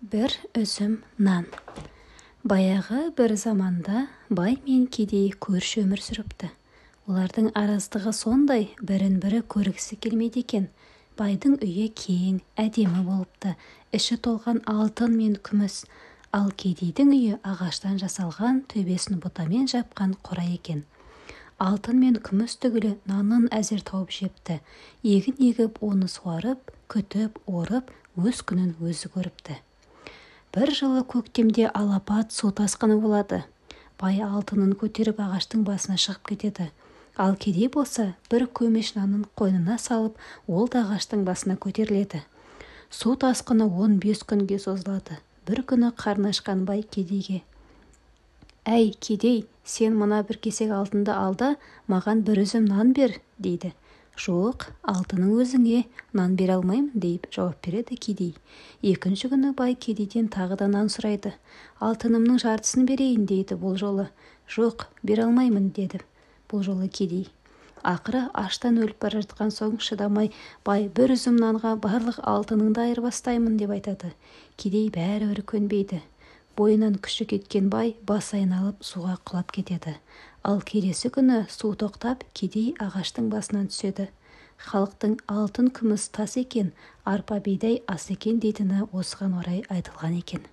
Бір үзім нан. Баяғы бір заманда бай мен кедей көрші өмір сүріпті. Олардың араздығы сондай, бірін-бірі көргісі келмейді екен. Байдың үйі кең, әдемі болыпты, іші толған алтын мен күміс. Ал кедейдің үйі ағаштан жасалған, төбесін бұтамен жапқан қора екен. Алтын мен күміс түгілі нанын әзер тауып жепті. Егін егіп, оны суарып, күтіп, орып, өз күнін өзі көріпті. Бір жылы көктемде алапат су тасқыны болады. Бай алтынын көтеріп ағаштың басына шығып кетеді. Ал кедей болса, бір көмеш нанын қойнына салып, ол да ағаштың басына көтеріледі. Су тасқыны 15 күнге созылады. Бір күні қарны ашқан бай кедейге: «Әй, кедей, сен мына бір кесек алтынды ал да, маған бір үзім нан бер», дейді. «Жоқ, алтының өзіңе, нан бере алмаймын», деп жауап береді кедей. Екінші күні бай кедейден тағы да нан сұрайды. «Алтынымның жартысын берейін», дейді бұл жолы. «Жоқ, бере алмаймын», деді бұл жолы кедей. Ақыры аштан өліп бара жатқан соң шыдамай, бай бір үзім нанға барлық алтыныңды айырбастаймын деп айтады. Кедей бәрібір көнбейді. Бойынан күші кеткен бай бас айналып суға құлап кетеді. Ал келесі күні су тоқтап, кедей ағаштың басынан түседі. Халықтың алтын күміс тас екен, арпа бидай ас екен дейтіні осыған орай айтылған екен.